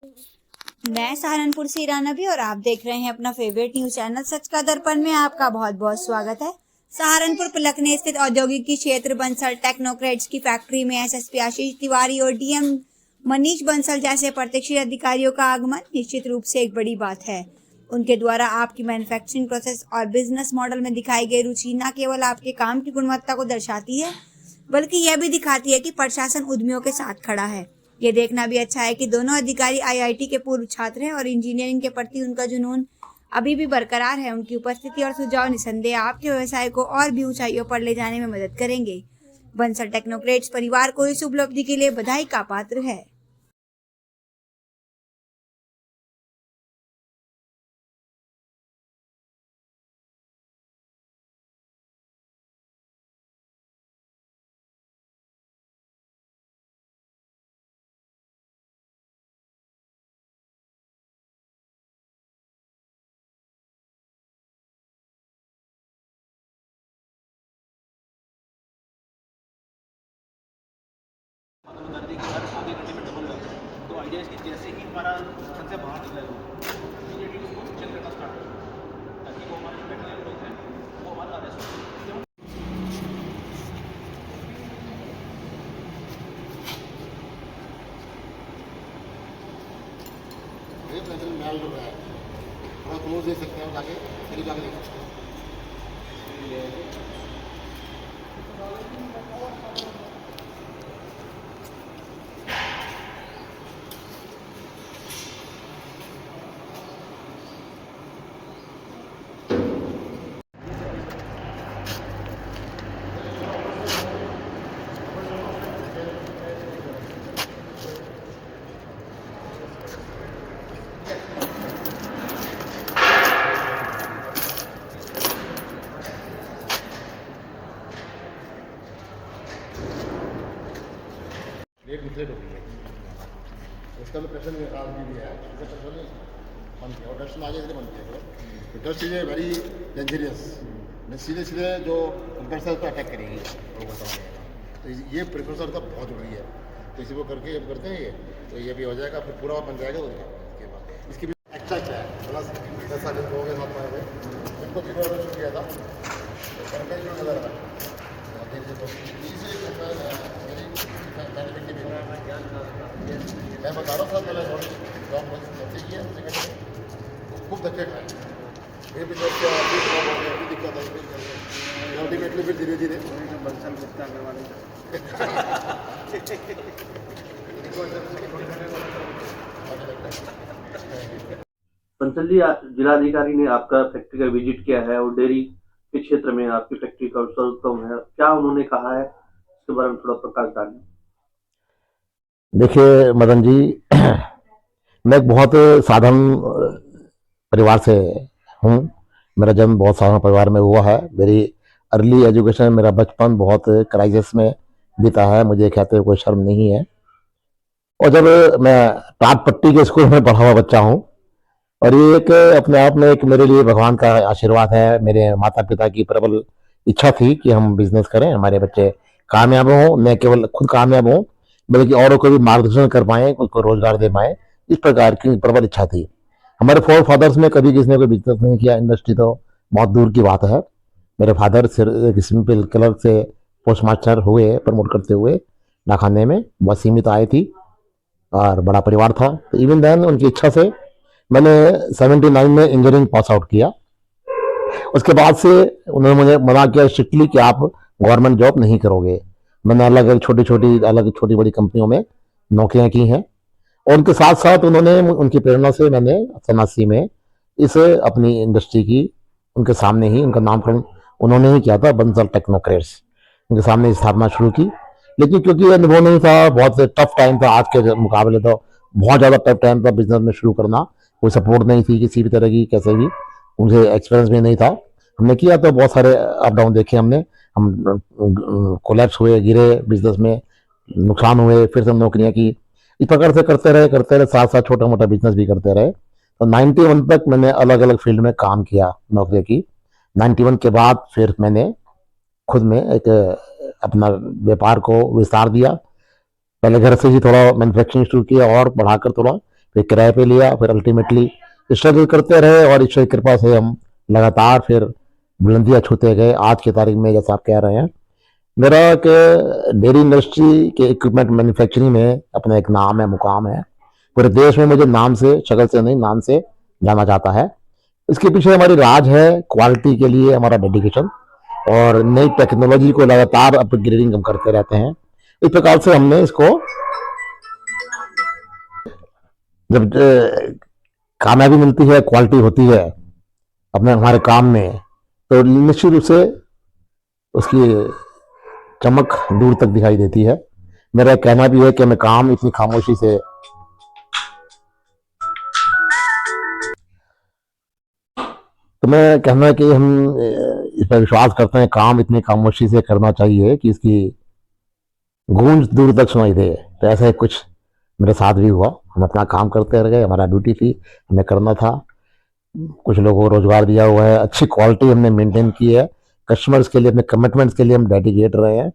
मैं सहारनपुर से ईरा नबी और आप देख रहे हैं अपना फेवरेट न्यूज चैनल सच का दर्पण में आपका बहुत बहुत स्वागत है। सहारनपुर पलकने स्थित औद्योगिकी क्षेत्र बंसल टेक्नोक्रेट्स की फैक्ट्री में एसएसपी आशीष तिवारी और डीएम मनीष बंसल जैसे प्रशिक्षित अधिकारियों का आगमन निश्चित रूप से एक बड़ी बात है। उनके द्वारा आपकी मैन्युफैक्चरिंग प्रोसेस और बिजनेस मॉडल में दिखाई गई रुचि न केवल आपके काम की गुणवत्ता को दर्शाती है बल्कि यह भी दिखाती है कि प्रशासन उद्यमियों के साथ खड़ा है। ये देखना भी अच्छा है कि दोनों अधिकारी आईआईटी के पूर्व छात्र हैं और इंजीनियरिंग के प्रति उनका जुनून अभी भी बरकरार है। उनकी उपस्थिति और सुझाव निसंदेह आपके व्यवसाय को और भी ऊंचाइयों पर ले जाने में मदद करेंगे। बंसल टेक्नोक्रेट्स परिवार को इस उपलब्धि के लिए बधाई का पात्र है। मतलब उतर दी कि हर आगे घंटे में डबल हो जाता है। तो आइडिया इसकी जैसे ही हमारा घर से बाहर निकला है इमीडिएटली उसको चेक करना स्टार्ट करें ताकि वो हमारे जो बैटरी लोग हैं वो हमारा अरेस्ट हो। मैल हो रहा है थोड़ा क्लोज दे सकते हैं जाके फिर जाके देख सकते हैं। एक डिफ्लेट हो गई है उसका तो प्रेशर निकाल भी है इसका प्रेशर नहीं बंद किया और डस्ट आ जाए बंद किया तो डस्ट इज वेरी डेंजरियस सीधे सीधे जो कंप्रेसर पर अटैक करेगी वो बताऊँगा। तो ये प्रिकॉशन का बहुत जरूरी है तो इसी को करके जब करते हैं ये तो ये भी हो जाएगा फिर पूरा बन जाएगा तो इसके बाद इसकी भी एक्स्ट्रा है प्लस 10 साल लोगों के साथ आए थे इनको तीनों शुरू किया था तो करके जो नजर आ मैं बता रहा था पहले जॉब जैसे किया खूब धक्के खाए फिर भी दिक्कत आई अल्टीमेटली फिर धीरे धीरे बंसल जी, जिलाधिकारी ने आपका फैक्ट्री का विजिट किया है और डेयरी के क्षेत्र में आपकी फैक्ट्री का सर्वोत्तम है, क्या उन्होंने कहा है इसके बारे में थोड़ा प्रकाश डालें। देखिए मदन जी मैं एक बहुत साधारण परिवार से हूँ। मेरा जन्म बहुत साधारण परिवार में हुआ है। मेरी अर्ली एजुकेशन मेरा बचपन बहुत क्राइसिस में बीता है, मुझे कहते हुए कोई शर्म नहीं है। और जब मैं टाट पट्टी के स्कूल में पढ़ा हुआ बच्चा हूँ और ये एक अपने आप में एक मेरे लिए भगवान का आशीर्वाद है। मेरे माता पिता की प्रबल इच्छा थी कि हम बिजनेस करें, हमारे बच्चे कामयाब हों, मैं केवल खुद कामयाब हूँ बल्कि औरों को भी मार्गदर्शन कर पाए, उनको रोजगार दे पाए, इस प्रकार की प्रबल इच्छा थी। हमारे फोर फादर्स में कभी किसी ने कोई बिजनेस नहीं किया, इंडस्ट्री तो बहुत दूर की बात है। मेरे फादर एक सिंपल क्लर्क से पोस्ट मास्टर हुए, प्रमोट करते हुए नाखाने में बहुत सीमित आय थी और बड़ा परिवार था। तो इवन देन उनकी इच्छा से मैंने 79 में इंजीनियरिंग पास आउट किया। उसके बाद से उन्होंने मुझे मना किया स्ट्रिक्टली कि आप गवर्नमेंट जॉब नहीं करोगे। मैंने अलग अलग छोटी बड़ी कंपनियों में नौकरियां की हैं और उनके साथ साथ उन्होंने उनकी प्रेरणा से मैंने 87 में इस अपनी इंडस्ट्री की उनके सामने ही उनका नामकरण उन्होंने ही किया था, बंसल टेक्नोक्रेट्स, उनके सामने स्थापना शुरू की। लेकिन क्योंकि अनुभव नहीं था, बहुत टफ टाइम था, आज के मुकाबले तो बहुत ज़्यादा टफ टाइम था बिजनेस में शुरू करना, कोई सपोर्ट नहीं थी किसी भी तरह की, कैसे भी उनसे एक्सपीरियंस भी नहीं था। हमने किया तो बहुत सारे अप डाउन देखे हमने, हम कोलैप्स हुए, गिरे बिजनेस में, नुकसान हुए, फिर से नौकरियां की, इस प्रकार से करते रहे साथ साथ छोटा मोटा बिजनेस भी करते रहे। तो 91 तक मैंने अलग अलग फील्ड में काम किया, नौकरी की। 91 के बाद फिर मैंने खुद में एक अपना व्यापार को विस्तार दिया। पहले घर से ही थोड़ा मैन्युफैक्चरिंग शुरू किया और बढ़ाकर थोड़ा फिर किराए पे लिया, फिर अल्टीमेटली स्ट्रगल करते रहे और ईश्वर की कृपा से हम लगातार फिर बुलंदियां छूते गए। आज की तारीख में जैसा आप कह रहे हैं, मेरा के डेयरी इंडस्ट्री के इक्विपमेंट मैन्युफैक्चरिंग में अपना एक नाम है, मुकाम है। पूरे देश में मुझे नाम से, शक्ल से नहीं, नाम से जाना जाता है। इसके पीछे हमारी राज है क्वालिटी के लिए हमारा डेडिकेशन और नई टेक्नोलॉजी को लगातार अपग्रेडिंग हम करते रहते हैं। इस प्रकार से हमने इसको जब कामयाबी मिलती है, क्वालिटी होती है अपने हमारे काम में, तो निश्चित रूप से उसकी चमक दूर तक दिखाई देती है। मेरा कहना भी है कि मैं काम इतनी खामोशी से तो मैं कहना है कि हम इस पर विश्वास करते हैं, काम इतनी खामोशी से करना चाहिए कि इसकी गूंज दूर तक सुनाई दे। तो ऐसा ही कुछ मेरे साथ भी हुआ। हम अपना काम करते रह गए, हमारा ड्यूटी थी, हमें करना था। कुछ लोगों को रोजगार दिया हुआ है, अच्छी क्वालिटी हमने मेंटेन की है, कस्टमर्स के लिए, अपने कमिटमेंट्स के लिए हम डेडिकेट रहे हैं।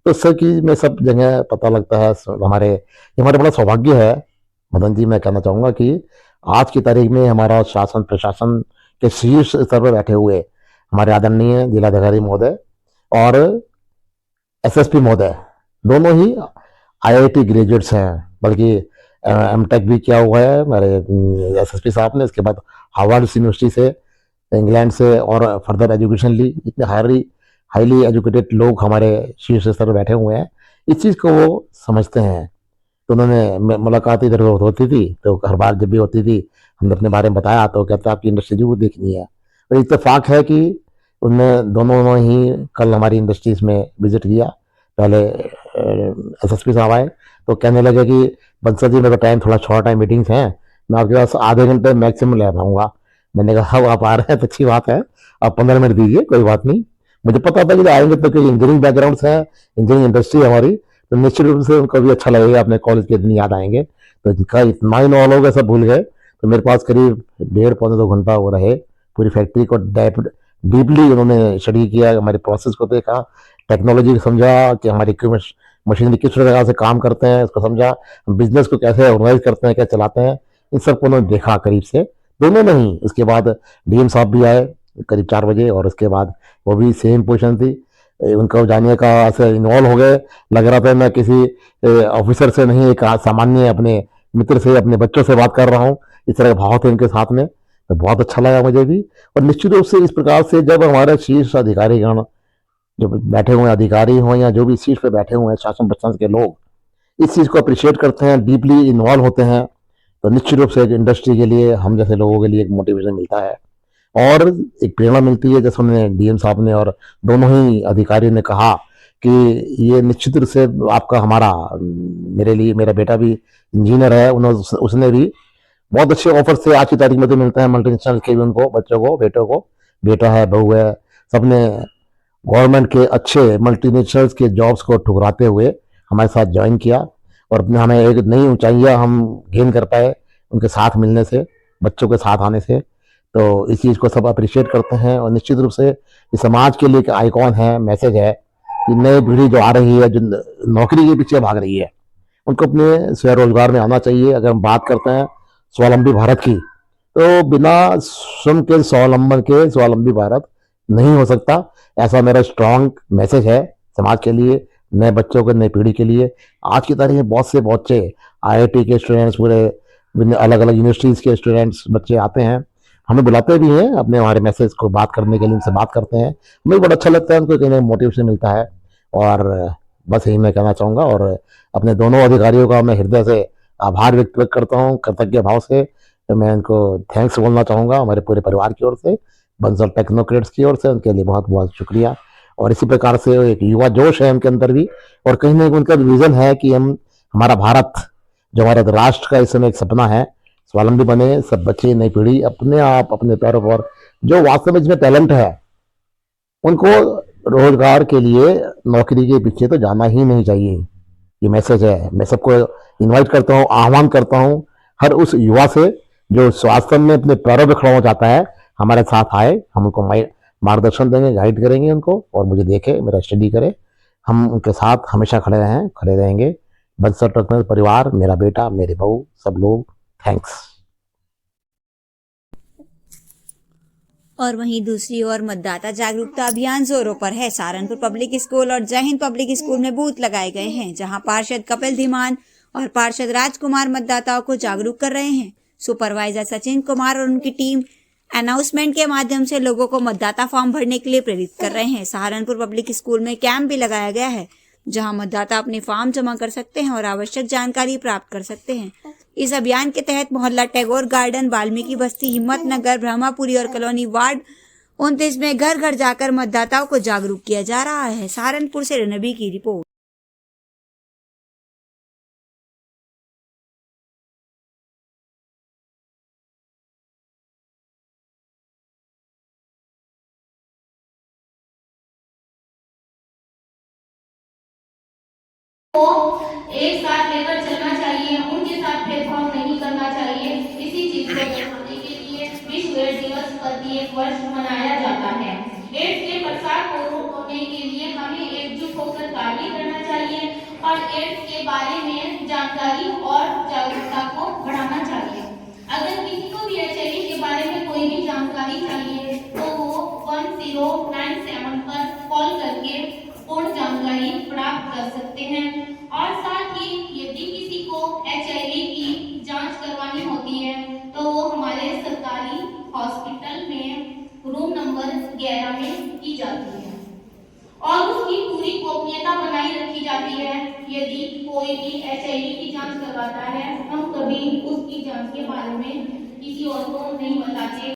तो सब चीज में सब जगह पता लगता है। हमारे बड़ा सौभाग्य है मदन जी। मैं कहना चाहूंगा कि आज की तारीख में हमारा शासन प्रशासन के शीर्ष स्तर पर बैठे हुए हमारे आदरणीय जिलाधिकारी महोदय और एसएसपी महोदय दोनों ही आईआईटी ग्रेजुएट्स हैं, बल्कि एमटेक भी किया हुआ है हमारे एसएसपी साहब ने। इसके बाद हार्वर्ड यूनिवर्सिटी से, इंग्लैंड से और फर्दर एजुकेशन ली। इतने हाईली एजुकेटेड लोग हमारे शीर्ष स्तर पर बैठे हुए हैं, इस चीज़ को वो समझते हैं। तो उन्होंने मुलाकात इधर होती थी, तो हर बार जब भी होती थी हमने अपने बारे में बताया तो कहते आपकी इंडस्ट्री जरूर देखनी है। और इत्तेफाक है कि उनने दोनों ही कल हमारी इंडस्ट्रीज में विजिट किया। पहले एसएसपी साहब आए तो कहने लगे कि बंसल जी मेरा टाइम थोड़ा शॉर्ट है, मीटिंग्स हैं, मैं आपके पास आधे घंटे मैक्सिमम ले पाऊंगा। मैंने कहा हाँ आप आ रहे हैं तो अच्छी बात है, आप 15 मिनट दीजिए, कोई बात नहीं। मुझे पता था कि आएंगे तो कोई इंजीनियरिंग बैकग्राउंड है, इंजीनियरिंग इंडस्ट्री हमारी, तो निश्चित रूप से उनको भी अच्छा लगेगा, अपने कॉलेज के दिन याद आएंगे। तो इनका इतना ही नॉल हो गया, सब भूल गए। तो मेरे पास करीब 1.5-2 घंटा वो रहे, पूरी फैक्ट्री को डीपली उन्होंने स्टडी किया, हमारे प्रोसेस को देखा, टेक्नोलॉजी को समझा कि हमारी इक्विपमेंट मशीनरी किस प्रकार से काम करते हैं, उसको समझा, बिजनेस को कैसे ऑर्गेनाइज करते हैं, क्या चलाते हैं, इन सबको उन्होंने देखा करीब से, दोनों नहीं। उसके बाद डीएम साहब भी आए करीब 4 बजे और उसके बाद वो भी सेम पोजीशन थी, उनको जाने का ऐसे इन्वॉल्व हो गए। लग रहा था मैं किसी ऑफिसर से नहीं, एक सामान्य अपने मित्र से, अपने बच्चों से बात कर रहा हूँ। इस तरह का भाव थे उनके साथ में, तो बहुत अच्छा लगा मुझे भी। और निश्चित रूप से इस प्रकार से जब हमारे शीर्ष अधिकारीगण, जो बैठे हुए अधिकारी हों या जो भी शीर्ष पे बैठे हुए हैं शासन प्रशासन के लोग, इस चीज़ को अप्रिशिएट करते हैं, डीपली इन्वॉल्व होते हैं, तो निश्चित रूप से एक इंडस्ट्री के लिए, हम जैसे लोगों के लिए एक मोटिवेशन मिलता है और एक प्रेरणा मिलती है। जैसे उन्होंने डीएम साहब ने और दोनों ही अधिकारियों ने कहा कि ये निश्चित रूप से आपका, हमारा, मेरे लिए, मेरा बेटा भी इंजीनियर है, उसने भी बहुत अच्छे ऑफर से आज की तारीख में तो मिलते हैं मल्टीनेशनल के भी उनको, बच्चों को, बेटों को, बेटा है, बहू है, सबने गवर्नमेंट के अच्छे मल्टीनेशनल्स के जॉब्स को ठुकराते हुए हमारे साथ ज्वाइन किया और अपने हमें एक नई ऊंचाइयां हम गेन कर पाए उनके साथ मिलने से, बच्चों के साथ आने से। तो इस चीज़ को सब अप्रिशिएट करते हैं और निश्चित रूप से इस समाज के लिए एक आइकॉन है, मैसेज है कि नई पीढ़ी जो आ रही है, जो नौकरी के पीछे भाग रही है, उनको अपने स्वरोजगार में आना चाहिए। अगर हम बात करते हैं स्वावलंबी भारत की, तो बिना श्रम के स्वावलंबन के स्वावलंबी भारत नहीं हो सकता। ऐसा मेरा स्ट्रांग मैसेज है समाज के लिए, नए बच्चों के, नई पीढ़ी के लिए। आज की तारीख में बहुत से बच्चे, आईआईटी के स्टूडेंट्स, पूरे अलग अलग यूनिवर्सिटीज के स्टूडेंट्स, बच्चे आते हैं, हमें बुलाते भी हैं अपने हमारे मैसेज को बात करने के लिए, उनसे बात करते हैं, हमें बड़ा अच्छा लगता है, उनको कहीं ना मोटिवेशन मिलता है। और बस यही मैं कहना चाहूँगा और अपने दोनों अधिकारियों का मैं हृदय से आभार व्यक्त करता हूँ, कृतज्ञ भाव से मैं इनको थैंक्स बोलना चाहूँगा हमारे पूरे परिवार की ओर से, बंसल टेक्नोक्रेट्स की ओर से, उनके लिए बहुत बहुत शुक्रिया। और इसी प्रकार से एक युवा जोश है उनके अंदर भी, और कहीं ना कहीं उनका विजन है कि हम, हमारा भारत, जो हमारे राष्ट्र का इस समय एक सपना है, स्वावलंबी बने, सब बच्चे, नई पीढ़ी अपने आप अपने पैरों पर, जो वास्तव में इसमें टैलेंट है, उनको रोजगार के लिए नौकरी के पीछे तो जाना ही नहीं चाहिए। ये मैसेज है। मैं सबको इनवाइट करता हूँ, आह्वान करता हूँ, हर उस युवा से जो स्वास्थ्य में अपने पैरों पर खड़ा हो जाता है, हमारे साथ आए, हम उनको मार्गदर्शन देंगे, गाइड करेंगे उनको, और मुझे देखे, मेरा स्टडी करे, हम उनके साथ हमेशा खड़े रहेंगे। बंसल टेक्नोक्रेट्स परिवार, मेरा बेटा, मेरे बहू, सब लोग थैंक्स। और वहीं दूसरी ओर मतदाता जागरूकता अभियान जोरों पर है। सहारनपुर पब्लिक स्कूल और जय हिंद पब्लिक स्कूल में बूथ लगाए गए हैं, जहां पार्षद कपिल धीमान और पार्षद राजकुमार मतदाताओं को जागरूक कर रहे हैं। सुपरवाइजर सचिन कुमार और उनकी टीम अनाउंसमेंट के माध्यम से लोगों को मतदाता फॉर्म भरने के लिए प्रेरित कर रहे हैं। सहारनपुर पब्लिक स्कूल में कैंप भी लगाया गया है, जहां मतदाता अपने फॉर्म जमा कर सकते हैं और आवश्यक जानकारी प्राप्त कर सकते हैं। इस अभियान के तहत मोहल्ला टैगोर गार्डन, वाल्मीकि बस्ती, हिम्मत नगर, ब्रह्मापुरी और कॉलोनी वार्ड 29 में घर घर जाकर मतदाताओं को जागरूक किया जा रहा है। सहारनपुर से रणबी की रिपोर्ट। को एक साथ लेकर चलना चाहिए, उनके साथ भेदभाव नहीं करना चाहिए। इसी चीज को दर्शाने के लिए विश्व एड्स दिवस प्रत्येक वर्ष मनाया जाता है। एड्स के प्रसार को रोकने के लिए हमें एकजुट होकर कार्य करना चाहिए और एड्स के बारे में जानकारी और जागरूकता को बढ़ाना चाहिए। अगर किसी को भी एचआईवी के बारे में कोई भी जानकारी चाहिए तो वो 1097 पर कॉल करके पूर्ण जानकारी प्राप्त कर सकते हैं। और साथ ही यदि किसी को एचआईवी की जांच करवानी होती है तो वो हमारे सरकारी हॉस्पिटल में रूम नंबर 11 में की जाती है और उसकी पूरी गोपनीयता बनाई रखी जाती है। यदि कोई भी एचआईवी की जांच करवाता है, हम कभी उसकी जांच के बारे में किसी और को नहीं बताते।